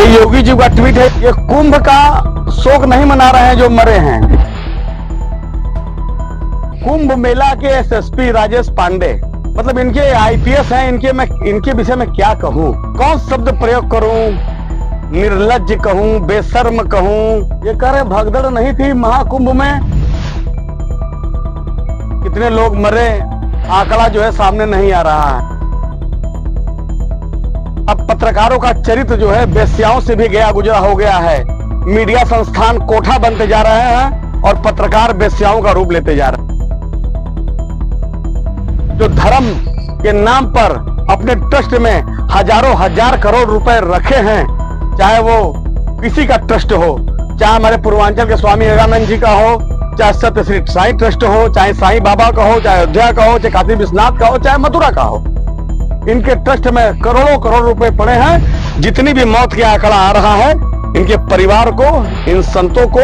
ये योगी जी का ट्वीट है। ये कुंभ का शोक नहीं मना रहे हैं जो मरे हैं। कुंभ मेला के एसएसपी राजेश पांडे, मतलब इनके आईपीएस हैं, इनके विषय में क्या कहूं, कौन शब्द प्रयोग करूं, निर्लज्ज कहूं, बेशर्म कहूं। ये कह रहे भगदड़ नहीं थी महाकुंभ में, कितने लोग मरे, आंकड़ा जो है सामने नहीं आ रहा है। अब पत्रकारों का चरित्र जो है वेश्याओं से भी गया गुजरा हो गया है। मीडिया संस्थान कोठा बनते जा रहे हैं और पत्रकार वेश्याओं का रूप लेते जा रहे हैं। जो धर्म के नाम पर अपने ट्रस्ट में हजारों हजार करोड़ रुपए रखे हैं, चाहे वो किसी का ट्रस्ट हो, चाहे हमारे पूर्वांचल के स्वामी विवेकानंद जी का हो, चाहे सत्य श्री साईं ट्रस्ट हो, चाहे साईं बाबा का हो, चाहे अयोध्या का हो, चाहे काशी विश्वनाथ का हो, चाहे मथुरा का हो, इनके ट्रस्ट में करोड़ों करोड़ रुपए पड़े हैं। जितनी भी मौत के आंकड़ा आ रहा है, इनके परिवार को, इन संतों को,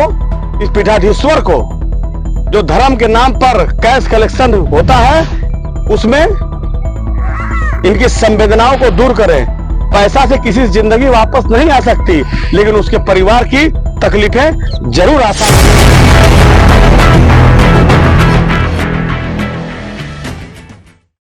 इस पीठाधीश्वर को, जो धर्म के नाम पर कैश कलेक्शन होता है, उसमें इनकी संवेदनाओं को दूर करें। पैसा से किसी की जिंदगी वापस नहीं आ सकती, लेकिन उसके परिवार की तकलीफें जरूर आ सकती।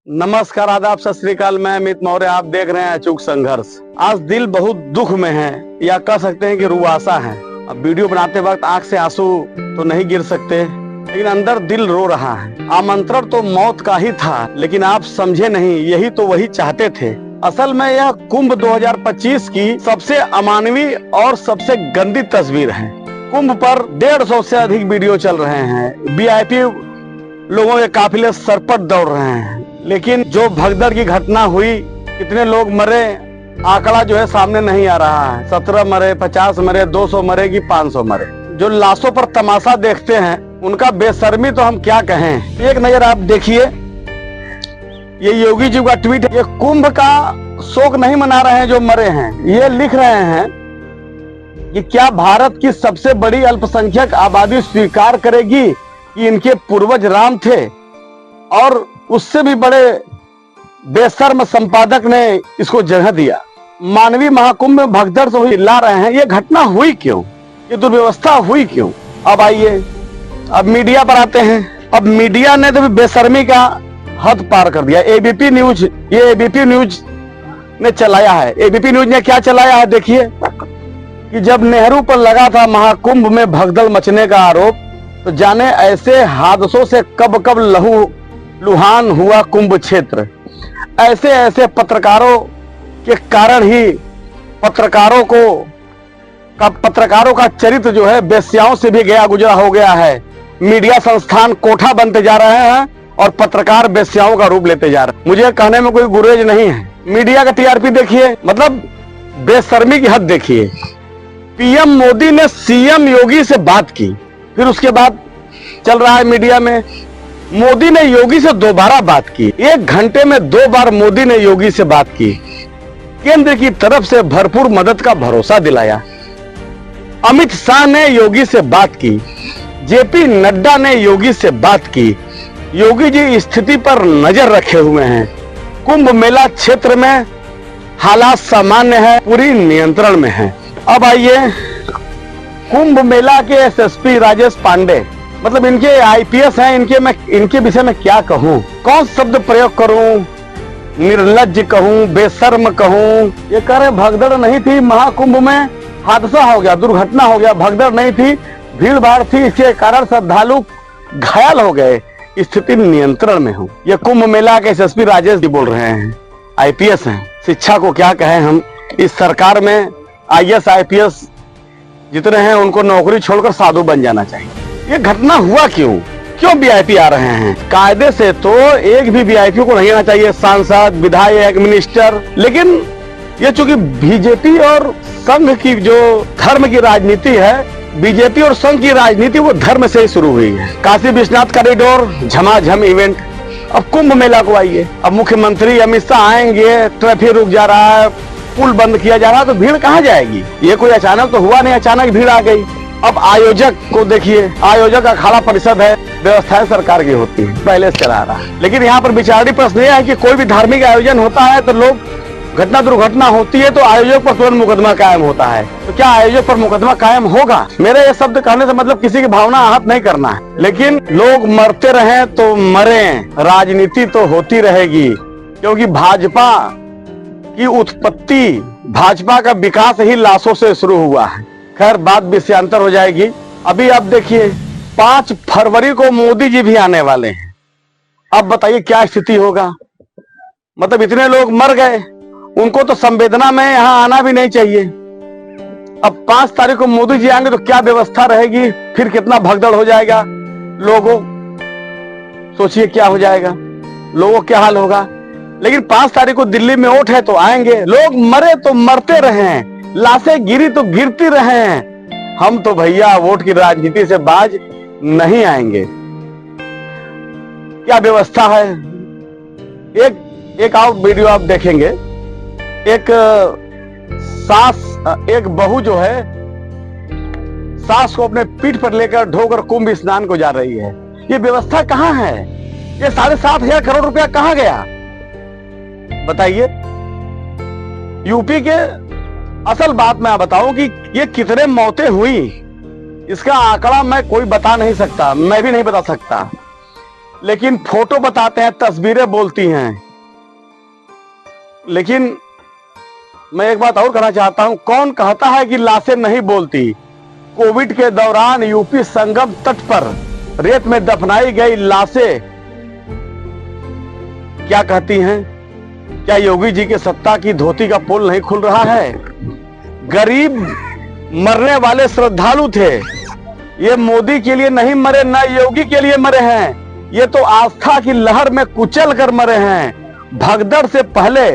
नमस्कार, आदाब, सत श्री अकाल। मैं अमित मौर्य, आप देख रहे हैं अचूक संघर्ष। आज दिल बहुत दुख में है, या कह सकते हैं कि रुआसा है। अब वीडियो बनाते वक्त आंख से आंसू तो नहीं गिर सकते, लेकिन अंदर दिल रो रहा है। आमंत्रण तो मौत का ही था, लेकिन आप समझे नहीं, यही तो वही चाहते थे। असल में यह कुंभ 2025 की सबसे अमानवीय और सबसे गंदी तस्वीर है। कुंभ पर 150 से अधिक वीडियो चल रहे हैं। वीआईपी लोगों के काफिले सर पर दौड़ रहे हैं, लेकिन जो भगदड़ की घटना हुई, कितने लोग मरे, आंकड़ा जो है सामने नहीं आ रहा है। 17 मरे, 50 मरे, 200 मरे कि 500 मरे। जो लाशों पर तमाशा देखते हैं, उनका बेशर्मी तो हम क्या कहें। एक नजर आप देखिए, ये योगी जी का ट्वीट है। ये कुंभ का शोक नहीं मना रहे हैं जो मरे हैं। ये लिख रहे हैं कि क्या भारत की सबसे बड़ी अल्पसंख्यक आबादी स्वीकार करेगी कि इनके पूर्वज राम थे, और उससे भी बड़े बेशर्म संपादक ने इसको जगह दिया। मानवीय महाकुंभ में भगदड़ से हुई, ला रहे हैं। ये घटना हुई क्यों, ये दुर्व्यवस्था हुई क्यों। अब आइए, अब मीडिया पर आते हैं। अब मीडिया ने तो बेशर्मी का हद पार कर दिया। एबीपी न्यूज, ये एबीपी न्यूज ने चलाया है। एबीपी न्यूज ने क्या चलाया है, देखिए कि जब नेहरू पर लगा था महाकुंभ में भगदड़ मचने का आरोप, तो जाने ऐसे हादसों से कब कब लुहान हुआ कुंभ क्षेत्र। ऐसे ऐसे पत्रकारों के कारण ही पत्रकारों का चरित्र जो है वेश्याओं से भी गया गुजरा हो गया है। मीडिया संस्थान कोठा बनते जा रहे हैं और पत्रकार वेश्याओं का रूप लेते जा रहे हैं। मुझे कहने में कोई गुरेज नहीं है। मीडिया का टीआरपी देखिए, मतलब बेशर्मी की हद देखिए। पीएम मोदी ने सीएम योगी से बात की, फिर उसके बाद चल रहा है मीडिया में मोदी ने योगी से दोबारा बात की। 1 घंटे में 2 बार मोदी ने योगी से बात की। केंद्र की तरफ से भरपूर मदद का भरोसा दिलाया। अमित शाह ने योगी से बात की। जेपी नड्डा ने योगी से बात की। योगी जी स्थिति पर नजर रखे हुए हैं। कुंभ मेला क्षेत्र में हालात सामान्य है, पूरी नियंत्रण में है। अब आइए, कुंभ मेला के एसएसपी राजेश पांडे, मतलब इनके आईपीएस हैं, इनके विषय में क्या कहूं, कौन शब्द प्रयोग करूं, निर्लज्ज कहूं, बेशर्म कहूं। ये कह रहे भगदड़ नहीं थी महाकुंभ में, हादसा हो गया, दुर्घटना हो गया। भगदड़ नहीं थी, भीड़ भाड़ थी, इसके कारण श्रद्धालु घायल हो गए। स्थिति नियंत्रण में हो। ये कुंभ मेला के एसएसपी राजेश जी बोल रहे हैं, आईपीएस हैं। शिक्षा को क्या कहें हम, इस सरकार में आईएएस आईपीएस जितने हैं उनको नौकरी छोड़कर साधु बन जाना चाहिए। ये घटना हुआ क्यों वीआईपी आ रहे हैं। कायदे से तो एक भी वीआईपी को नहीं आना चाहिए, सांसद, विधायक, मिनिस्टर। लेकिन ये चूंकि बीजेपी और संघ की जो धर्म की राजनीति है, बीजेपी और संघ की राजनीति वो धर्म से ही शुरू हुई है। काशी विश्वनाथ कॉरिडोर झमाझम इवेंट। अब कुंभ मेला को आइए, अब मुख्यमंत्री अमित शाह आएंगे, ट्रैफिक रुक जा रहा है, पुल बंद किया जा रहा है, तो भीड़ कहाँ जाएगी। ये कोई अचानक तो हुआ नहीं, अचानक भीड़ आ गई। अब आयोजक को देखिए, आयोजक अखाड़ा परिषद है, व्यवस्थाएं सरकार की होती है, पहले से चला रहा है। लेकिन यहाँ पर विचारणीय प्रश्न यह है कि कोई भी धार्मिक आयोजन होता है तो लोग घटना दुर्घटना होती है तो आयोजक पर तुरंत मुकदमा कायम होता है। तो क्या आयोजक पर मुकदमा कायम होगा? मेरे ये शब्द कहने से मतलब किसी की भावना आहत नहीं करना है, लेकिन लोग मरते रहे तो मरे, राजनीति तो होती रहेगी, क्योंकि भाजपा की उत्पत्ति, भाजपा का विकास ही लाशों से शुरू हुआ है। खैर, बात विषयांतर हो जाएगी। अभी आप देखिए 5 फरवरी को मोदी जी भी आने वाले हैं। अब बताइए क्या स्थिति होगा? मतलब इतने लोग मर गए, उनको तो संवेदना में यहां आना भी नहीं चाहिए। अब 5 तारीख को मोदी जी आएंगे तो क्या व्यवस्था रहेगी, फिर कितना भगदड़ हो जाएगा लोगों, सोचिए क्या हो जाएगा, लोगों क्या हाल होगा। लेकिन 5 तारीख को दिल्ली में वोट है तो आएंगे। लोग मरे तो मरते रहे, लाशें गिरी तो गिरती रहे, हम तो भैया वोट की राजनीति से बाज नहीं आएंगे। क्या व्यवस्था है? एक और वीडियो आप देखेंगे, एक बहू जो है सास को अपने पीठ पर लेकर ढोकर कुंभ स्नान को जा रही है। ये व्यवस्था कहां है? ये 7,500 करोड़ रुपया कहां गया बताइए? यूपी के असल बात मैं बताऊं कि ये कितने मौतें हुई, इसका आंकड़ा मैं कोई बता नहीं सकता, मैं भी नहीं बता सकता, लेकिन फोटो बताते हैं, तस्वीरें बोलती हैं। लेकिन मैं एक बात और कहना चाहता हूं, कौन कहता है कि लाशें नहीं बोलती? कोविड के दौरान यूपी संगम तट पर रेत में दफनाई गई लाशें क्या कहती हैं? क्या योगी जी के सत्ता की धोती का पोल नहीं खुल रहा है? गरीब मरने वाले श्रद्धालु थे, ये मोदी के लिए नहीं मरे, न योगी के लिए मरे हैं, ये तो आस्था की लहर में कुचल कर मरे हैं। भगदड़ से पहले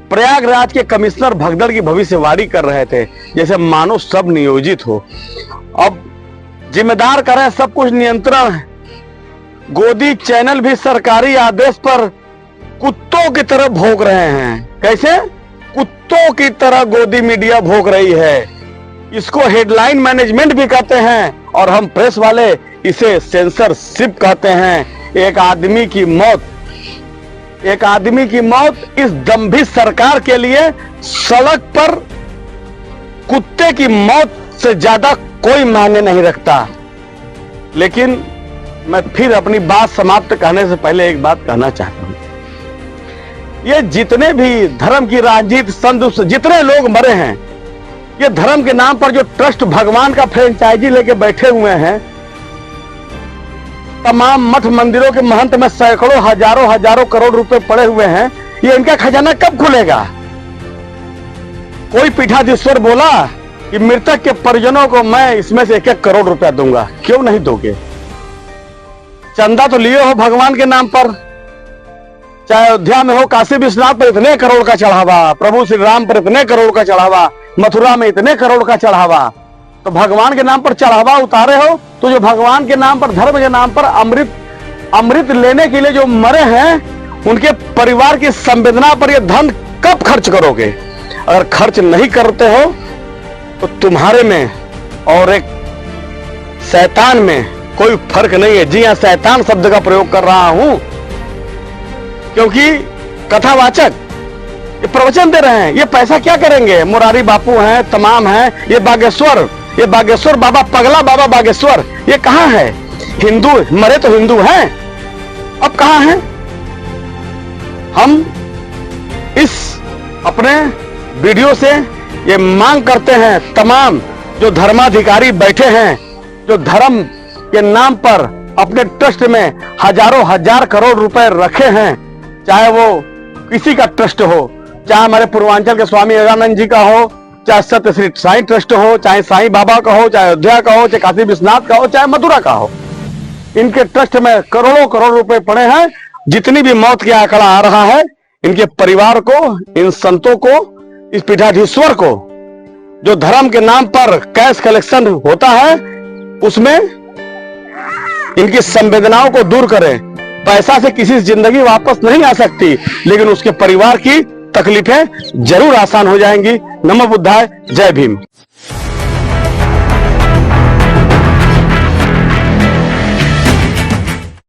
प्रयागराज के कमिश्नर भगदड़ की भविष्यवाणी कर रहे थे, जैसे मानो सब नियोजित हो। अब जिम्मेदार करें सब कुछ नियंत्रण है। गोदी चैनल भी सरकारी आदेश पर कुत्तों की तरह भौंक रहे हैं। कैसे? कुत्तों की तरह गोदी मीडिया भौंक रही है। इसको हेडलाइन मैनेजमेंट भी कहते हैं और हम प्रेस वाले इसे सेंसरशिप कहते हैं। एक आदमी की मौत इस दंभी सरकार के लिए सड़क पर कुत्ते की मौत से ज्यादा कोई मायने नहीं रखता। लेकिन मैं फिर अपनी बात समाप्त करने से पहले एक बात कहना चाहता हूं, ये जितने भी धर्म की राजनीति संत जितने लोग मरे हैं, ये धर्म के नाम पर जो ट्रस्ट भगवान का फ्रेंचाइजी लेके बैठे हुए हैं, तमाम मठ मंदिरों के महंत में सैकड़ों हजारों करोड़ रुपए पड़े हुए हैं, ये इनका खजाना कब खुलेगा? कोई पीठाधीश्वर बोला कि मृतक के परिजनों को मैं इसमें से 1-1 करोड़ रुपया दूंगा, क्यों नहीं दोगे? चंदा तो लिए हो भगवान के नाम पर, चाहे अयोध्या में हो, काशी विश्वनाथ पर इतने करोड़ का चढ़ावा, प्रभु श्री राम पर इतने करोड़ का चढ़ावा, मथुरा में इतने करोड़ का चढ़ावा, तो भगवान के नाम पर चढ़ावा उतारे हो, तो जो भगवान के नाम पर, धर्म के नाम पर अमृत लेने के लिए जो मरे हैं, उनके परिवार की संवेदना पर यह धन कब खर्च करोगे? अगर खर्च नहीं करते हो तो तुम्हारे में और एक शैतान में कोई फर्क नहीं है। जी हां, शैतान शब्द का प्रयोग कर रहा हूं क्योंकि कथावाचक ये प्रवचन दे रहे हैं। ये पैसा क्या करेंगे? मुरारी बापू हैं, तमाम हैं, ये बागेश्वर बाबा, पगला बाबा बागेश्वर, ये कहां है? हिंदू मरे तो हिंदू हैं, अब कहां हैं? हम इस अपने वीडियो से ये मांग करते हैं, तमाम जो धर्माधिकारी बैठे हैं, जो धर्म के नाम पर अपने ट्रस्ट में हजार करोड़ रुपए रखे हैं, चाहे वो किसी का ट्रस्ट हो, चाहे हमारे पूर्वांचल के स्वामी अगानंद जी का हो, चाहे सत्य श्री साईं ट्रस्ट हो, चाहे साईं बाबा का हो, चाहे अयोध्या का हो, चाहे काशी विश्वनाथ का हो, चाहे मथुरा का हो, इनके ट्रस्ट में करोड़ों रुपए पड़े हैं। जितनी भी मौत का आंकड़ा आ रहा है, इनके परिवार को, इन संतों को, इस पीठाधीश्वर को, जो धर्म के नाम पर कैश कलेक्शन होता है, उसमें इनकी संवेदनाओं को दूर करें। पैसा से किसी जिंदगी वापस नहीं आ सकती, लेकिन उसके परिवार की तकलीफें जरूर आसान हो जाएंगी। नमो बुद्धाय, जय भीम।